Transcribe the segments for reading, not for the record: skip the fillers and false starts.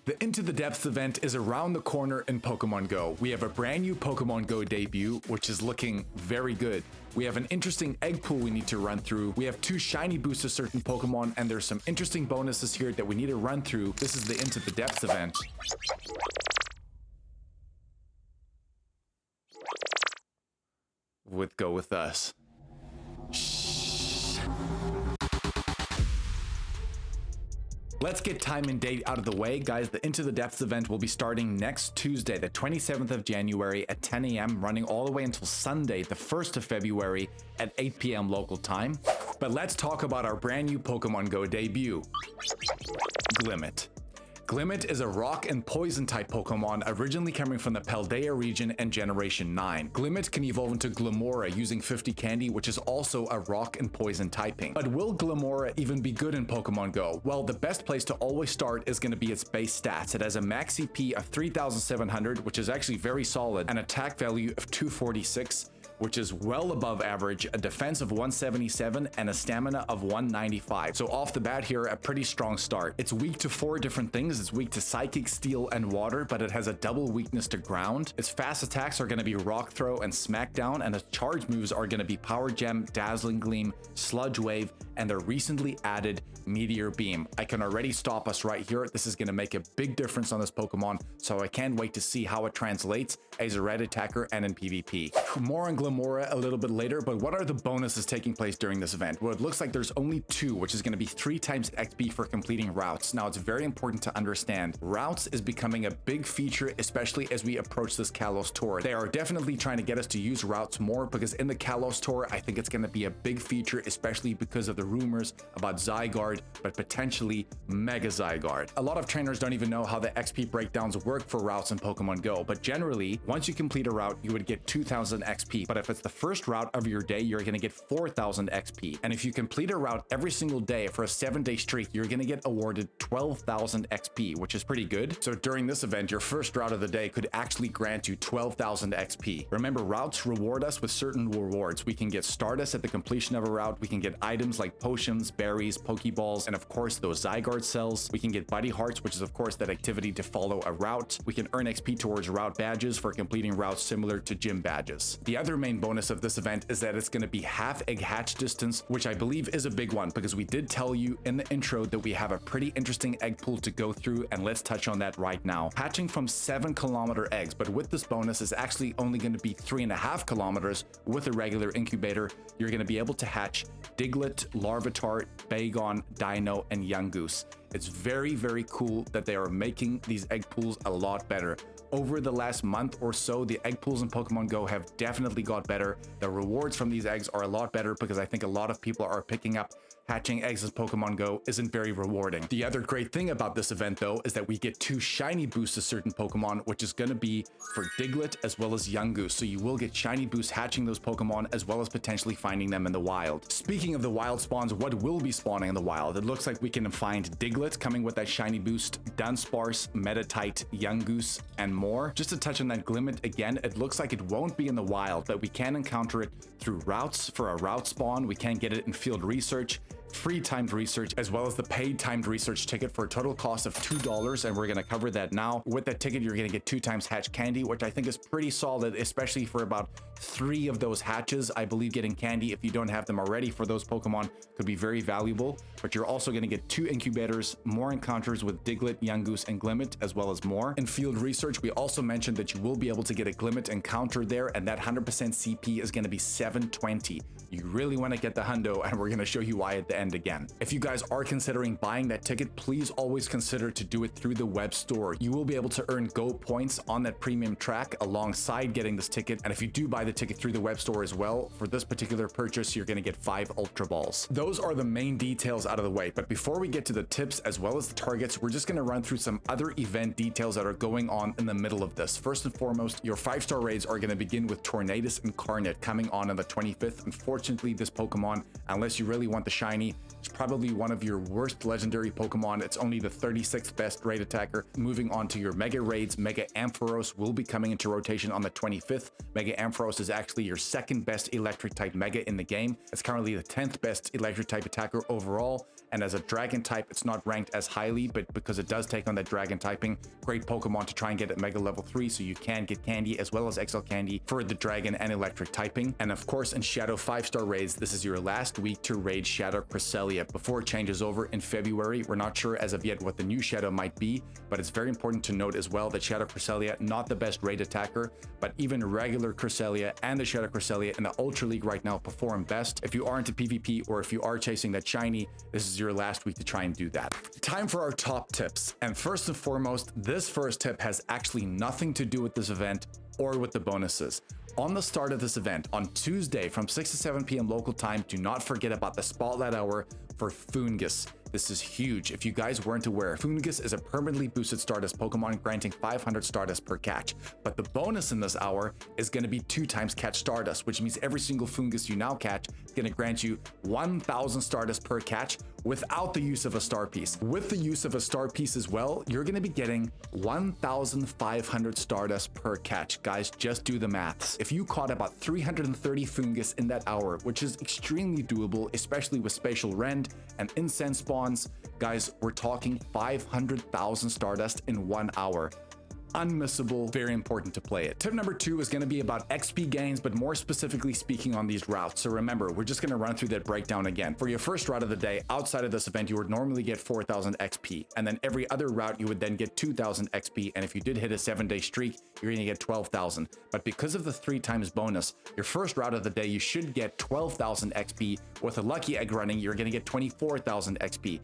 The Into the Depths event is around the corner in Pokemon Go. We have a brand new Pokemon Go debut, which is looking very good. We have an interesting egg pool we need to run through. We have 2 shiny boosts to certain Pokemon, and there's some interesting bonuses here that we need to run through. This is the Into the Depths event. Go with us. Let's get time and date out of the way, guys. The Into the Depths event will be starting next Tuesday, the 27th of January at 10 a.m., running all the way until Sunday, the 1st of February at 8 p.m. local time. But let's talk about our brand new Pokemon Go debut, Glimmet. Glimmet is a rock and poison type Pokemon originally coming from the Paldea region and Generation 9. Glimmet can evolve into Glimmora using 50 candy, which is also a rock and poison typing. But will Glimmora even be good in Pokemon Go? Well, the best place to always start is going to be its base stats. It has a max CP of 3,700, which is actually very solid, an attack value of 246, which is well above average, a defense of 177, and a stamina of 195. So off the bat here, a pretty strong start. It's weak to 4 different things. It's weak to Psychic, Steel, and Water, but it has a double weakness to Ground. Its fast attacks are going to be Rock Throw and Smackdown, and its charge moves are going to be Power Gem, Dazzling Gleam, Sludge Wave, and the recently added Meteor Beam. I can already stop us right here. This is going to make a big difference on this Pokemon, so I can't wait to see how it translates as a red attacker and in PvP. More on Glimmora a little bit later, but what are the bonuses taking place during this event? Well, it looks like there's only 2, which is going to be 3 times XP for completing routes. Now, it's very important to understand, routes is becoming a big feature, especially as we approach this Kalos tour. They are definitely trying to get us to use routes more, because in the Kalos tour, I think it's going to be a big feature, especially because of the rumors about Zygarde, but potentially Mega Zygarde. A lot of trainers don't even know how the XP breakdowns work for routes in Pokemon Go, but generally, once you complete a route, you would get 2,000 XP. But if it's the first route of your day, you're going to get 4,000 XP. And if you complete a route every single day for a 7-day streak, you're going to get awarded 12,000 XP, which is pretty good. So during this event, your first route of the day could actually grant you 12,000 XP. Remember, routes reward us with certain rewards. We can get Stardust at the completion of a route. We can get items like potions, berries, Pokeballs, and of course those Zygarde cells. We can get Buddy Hearts, which is of course that activity to follow a route. We can earn XP towards route badges for completing routes similar to gym badges. The other main bonus of this event is that it's going to be half egg hatch distance, which I believe is a big one, because we did tell you in the intro that we have a pretty interesting egg pool to go through, and let's touch on that right now. Hatching from 7-kilometer eggs, but with this bonus is actually only going to be 3.5 kilometers with a regular incubator. You're going to be able to hatch Diglett, Larvitar, Bagon, Dino, and Yungoos. It's very, very cool that they are making these egg pools a lot better. Over the last month or so, the egg pools in Pokemon Go have definitely got better. The rewards from these eggs are a lot better, because I think a lot of people are picking up hatching eggs in Pokemon Go isn't very rewarding. The other great thing about this event, though, is that we get 2 shiny boosts to certain Pokemon, which is going to be for Diglett as well as Yungoos. So you will get shiny boosts hatching those Pokemon, as well as potentially finding them in the wild. Speaking of the wild spawns, what will be spawning in the wild? It looks like we can find Diglett coming with that shiny boost, Dunsparce, Metatite, Yungoos, and more. Just to touch on that Glimmet again, it looks like it won't be in the wild, but we can encounter it through routes for a route spawn. We can get it in field research, free timed research, as well as the paid timed research ticket for a total cost of $2, and we're going to cover that now. With that ticket, you're going to get 2 times hatch candy, which I think is pretty solid, especially for about 3 of those hatches. I believe getting candy, if you don't have them already for those Pokemon, could be very valuable. But you're also going to get 2 incubators, more encounters with Diglett, Yungoos, and Glimmet, as well as more. In field research, we also mentioned that you will be able to get a Glimmet encounter there, and that 100% CP is going to be 720. You really want to get the hundo, and we're going to show you why at the end again. If you guys are considering buying that ticket, please always consider to do it through the web store. You will be able to earn Go points on that premium track alongside getting this ticket, and if you do buy the ticket through the web store as well, for this particular purchase, you're going to get 5 Ultra Balls. Those are the main details out of the way, but before we get to the tips as well as the targets, we're just going to run through some other event details that are going on in the middle of this. First and foremost, your 5-star raids are going to begin with Tornadus Incarnate coming on the 25th. Unfortunately, this Pokemon, unless you really want the shiny, it's probably one of your worst legendary Pokemon. It's only the 36th best raid attacker. Moving on to your Mega Raids, Mega Ampharos will be coming into rotation on the 25th. Mega Ampharos is actually your 2nd best electric type Mega in the game. It's currently the 10th best electric type attacker overall, and as a dragon type, it's not ranked as highly, but because it does take on that dragon typing, great Pokemon to try and get at Mega level 3 so you can get candy as well as XL candy for the dragon and electric typing. And of course, in Shadow 5-star raids, this is your last week to raid Shadow Cresselia before it changes over in February. We're not sure as of yet what the new Shadow might be, but it's very important to note as well that Shadow Cresselia, not the best raid attacker, but even regular Cresselia and the Shadow Cresselia in the Ultra League right now perform best. If you are into PvP or if you are chasing that shiny, this is your last week to try and do that. Time for our top tips. And first and foremost, this first tip has actually nothing to do with this event or with the bonuses. On the start of this event, on Tuesday from 6 to 7 p.m. local time, do not forget about the Spotlight Hour for Foongus. This is huge. If you guys weren't aware, Foongus is a permanently boosted Stardust Pokemon granting 500 Stardust per catch. But the bonus in this hour is going to be 2 times catch Stardust, which means every single Foongus you now catch is going to grant you 1000 Stardust per catch without the use of a star piece. With the use of a star piece as well, you're going to be getting 1500 Stardust per catch. Guys, just do the maths. If you caught about 330 Foongus in that hour, which is extremely doable, especially with Spatial Rend and Incense spawns, guys, we're talking 500,000 Stardust in 1 hour. Unmissable, very important to play it. Tip number 2 is going to be about XP gains, but more specifically speaking on these routes. So remember, we're just going to run through that breakdown again. For your first route of the day, outside of this event, you would normally get 4,000 XP, and then every other route you would then get 2,000 XP, and if you did hit a 7-day streak, you're going to get 12,000. But because of the 3 times bonus, your first route of the day, you should get 12,000 XP. With a lucky egg running, you're going to get 24,000 XP.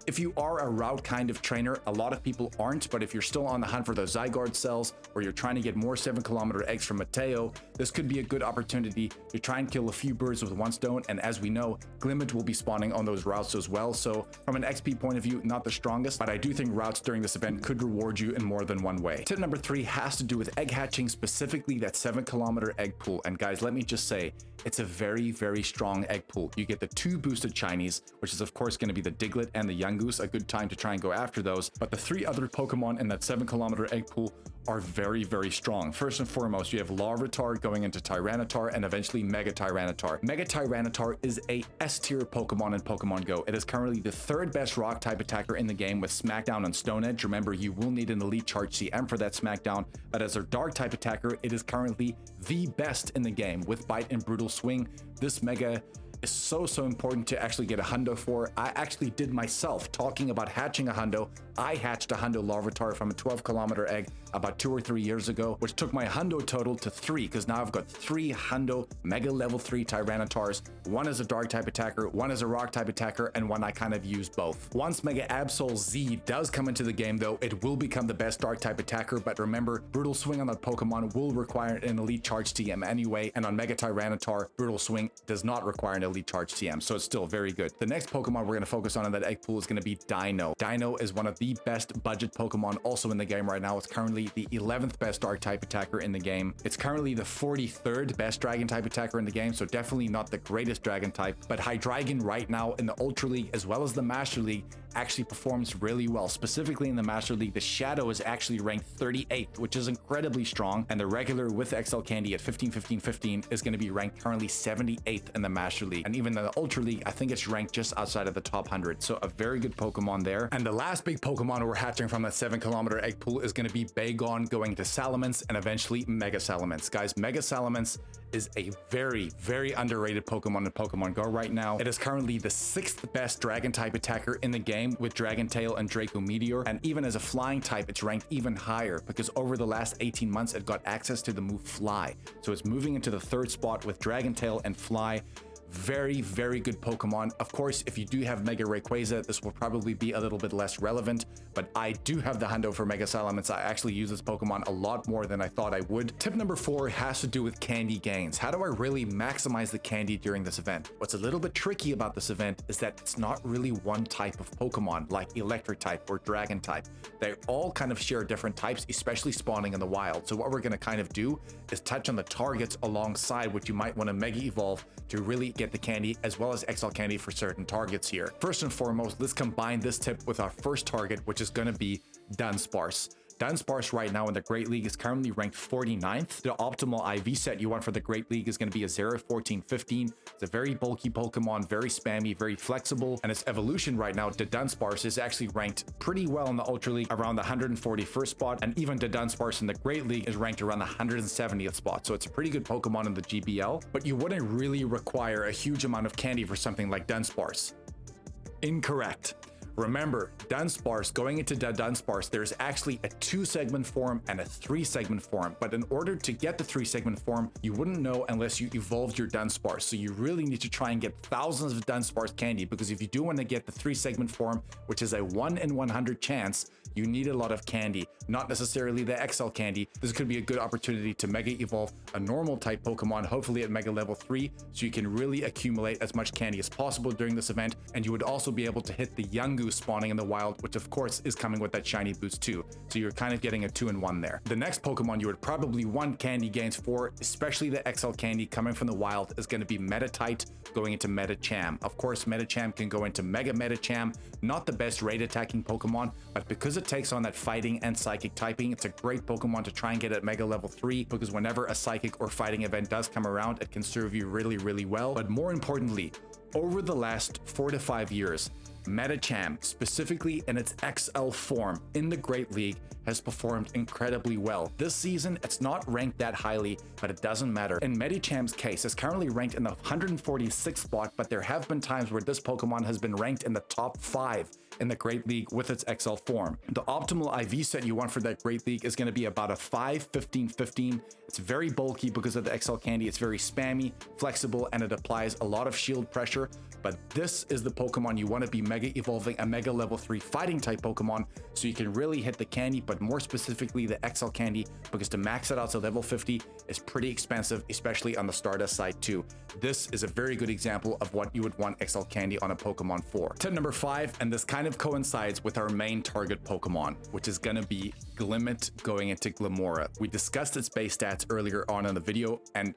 If you are a route kind of trainer, a lot of people aren't, but if you're still on the hunt for those Zygarde cells, or you're trying to get more 7-kilometer eggs from Mateo, this could be a good opportunity to try and kill a few birds with one stone. And as we know, Glimmet will be spawning on those routes as well. So from an XP point of view, not the strongest, but I do think routes during this event could reward you in more than one way. Tip number 3 has to do with egg hatching, specifically that 7-kilometer egg pool. And guys, let me just say, it's a very, very strong egg pool. You get the 2 boosted shinies, which is of course going to be the Diglett and the Yungoos, a good time to try and go after those. But the 3 other Pokemon in that 7-kilometer egg pool are very, very strong. First and foremost, you have Larvitar going into Tyranitar and eventually Mega Tyranitar. Mega Tyranitar is a S-tier Pokemon in Pokemon GO. It is currently the 3rd best rock type attacker in the game with Smackdown and Stone Edge. Remember, you will need an elite charge CM for that Smackdown, but as a dark type attacker, it is currently the best in the game with Bite and Brutal Swing. This Mega is so important to actually get a hundo for. I actually did myself. Talking about hatching a hundo, I hatched a hundo Larvitar from a 12-kilometer egg about 2 or 3 years ago, which took my hundo total to 3, because now I've got 3 hundo Mega level 3 Tyranitars. One is a dark type attacker, one is a rock type attacker, and one I kind of use both. Once Mega Absol Z does come into the game though, it will become the best dark type attacker, but remember, Brutal Swing on that Pokemon will require an elite charge TM anyway, and on Mega Tyranitar, Brutal Swing does not require an elite charge TM, so it's still very good. The next Pokemon we're going to focus on in that egg pool is going to be Dino. Dino is one of the best budget Pokemon also in the game right now. It's currently the 11th best dark type attacker in the game. It's currently the 43rd best dragon type attacker in the game, so definitely not the greatest dragon type, but Hydreigon right now in the Ultra League as well as the Master League actually performs really well. Specifically in the Master League, the Shadow is actually ranked 38th, which is incredibly strong, and the regular with XL Candy at 15, 15, 15 is going to be ranked currently 78th in the Master League, and even in the Ultra League, I think it's ranked just outside of the top 100, so a very good Pokemon there. And the last big Pokemon we're hatching from that 7-kilometer egg pool is going to be Bagon going to Salamence and eventually Mega Salamence. Guys, Mega Salamence is a very, very underrated Pokemon in Pokemon GO right now. It is currently the 6th best dragon type attacker in the game with Dragon Tail and Draco Meteor, and even as a flying type, it's ranked even higher because over the last 18 months, it got access to the move Fly. So it's moving into the 3rd spot with Dragon Tail and Fly. Very, very good Pokemon. Of course, if you do have Mega Rayquaza, this will probably be a little bit less relevant, but I do have the hundo for Mega Salamence. I actually use this Pokemon a lot more than I thought I would. Tip number 4 has to do with candy gains. How do I really maximize the candy during this event? What's a little bit tricky about this event is that it's not really one type of Pokemon like Electric type or Dragon type. They all kind of share different types, especially spawning in the wild. So what we're going to kind of do is touch on the targets alongside what you might want to Mega Evolve to really get the candy as well as XL candy for certain targets here. First and foremost, let's combine this tip with our first target, which is going to be Dunsparce. Dunsparce right now in the Great League is currently ranked 49th. The optimal IV set you want for the Great League is going to be a 0, 14, 15. It's a very bulky Pokemon, very spammy, very flexible, and its evolution right now, the Dunsparce, is actually ranked pretty well in the Ultra League, around the 141st spot, and even the Dunsparce in the Great League is ranked around the 170th spot, so it's a pretty good Pokemon in the GBL, but you wouldn't really require a huge amount of candy for something like Dunsparce. Incorrect. Remember, Dunsparce, going into Dunsparce, there's actually a 2-segment form and a 3-segment form, but in order to get the 3-segment form, you wouldn't know unless you evolved your Dunsparce, so you really need to try and get thousands of Dunsparce candy, because if you do want to get the 3-segment form, which is a 1 in 100 chance, you need a lot of candy, not necessarily the XL candy. This could be a good opportunity to Mega Evolve a normal type Pokemon, hopefully at Mega Level 3, so you can really accumulate as much candy as possible during this event, and you would also be able to hit the Yungoos spawning in the wild, which of course is coming with that shiny boost too, so you're kind of getting a 2-in-1 there. The next Pokemon you would probably want candy gains for, especially the XL candy coming from the wild, is going to be Metatite going into Metacham. Of course, Metacham can go into Mega Metacham, not the best raid attacking Pokemon, but because it takes on that fighting and psychic typing, it's a great Pokemon to try and get at Mega Level 3, because whenever a psychic or fighting event does come around, it can serve you really, really well. But more importantly, over the last 4 to 5 years, Metacham, specifically in its XL form in the Great League, has performed incredibly well. This season, it's not ranked that highly, but it doesn't matter. In Metacham's case, it's currently ranked in the 146th spot, but there have been times where this Pokemon has been ranked in the top 5 in the Great League with its XL form. The optimal IV set you want for that Great League is going to be about a 5, 15, 15. It's very bulky because of the XL candy. It's very spammy, flexible, and it applies a lot of shield pressure. But this is the Pokemon you want to be Mega Evolving a Mega Level 3 fighting type Pokemon, so you can really hit the candy, but more specifically the XL candy, because to max it out to level 50 is pretty expensive, especially on the Stardust side too. This is a very good example of what you would want XL candy on a Pokemon for. Tip number 5, and this kind of coincides with our main target Pokemon, which is going to be Glimmet going into Glimmora. We discussed its base stats earlier on in the video, and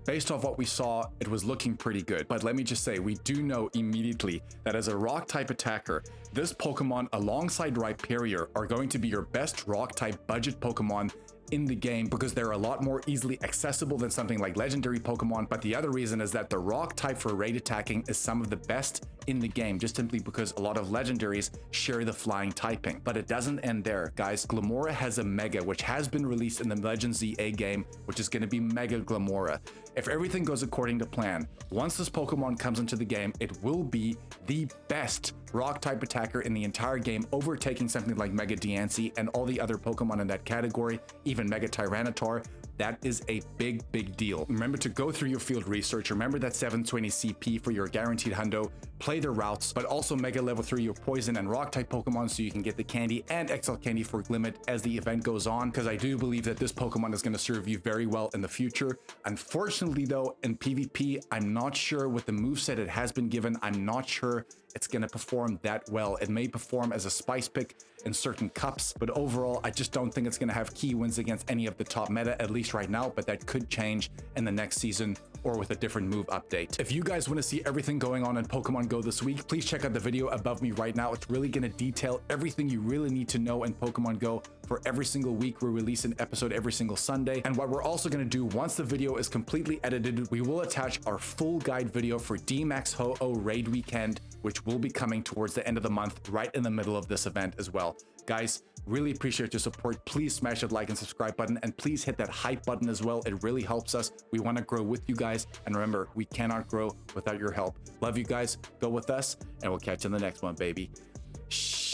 based off what we saw, it was looking pretty good. But let me just say, we do know immediately that as a rock type attacker, this Pokemon alongside Rhyperior are going to be your best rock type budget Pokemon in the game, because they're a lot more easily accessible than something like legendary Pokemon. But the other reason is that the rock type for raid attacking is some of the best in the game, just simply because a lot of legendaries share the flying typing. But it doesn't end there, guys. Glimmora has a Mega, which has been released in the Legends ZA game, which is going to be Mega Glimmora. If everything goes according to plan, once this Pokemon comes into the game, it will be the best rock type attacker in the entire game, overtaking something like Mega Diancie and all the other Pokemon in that category, even Mega Tyranitar. That is a big, big deal. Remember to go through your field research. Remember that 720 CP for your guaranteed hundo. Play the routes, but also Mega Level 3 your poison and rock type Pokemon so you can get the candy and XL candy for Glimmet as the event goes on, because I do believe that this Pokemon is going to serve you very well in the future. Unfortunately though, in PvP, I'm not sure with the moveset it has been given, I'm not sure it's going to perform that well. It may perform as a spice pick in certain cups, but overall, I just don't think it's going to have key wins against any of the top meta, at least right now, but that could change in the next season or with a different move update. If you guys want to see everything going on in Pokemon Go this week, please check out the video above me right now. It's really going to detail everything you really need to know in Pokemon Go. For every single week, we release an episode every single Sunday. And what we're also going to do once the video is completely edited, we will attach our full guide video for D-Max Ho-Oh Raid Weekend, which will be coming towards the end of the month, right in the middle of this event as well. Guys, really appreciate your support. Please smash that like and subscribe button, and please hit that hype button as well. It really helps us. We want to grow with you guys. And remember, we cannot grow without your help. Love you guys. Go with us, and we'll catch you in the next one, baby. Shh.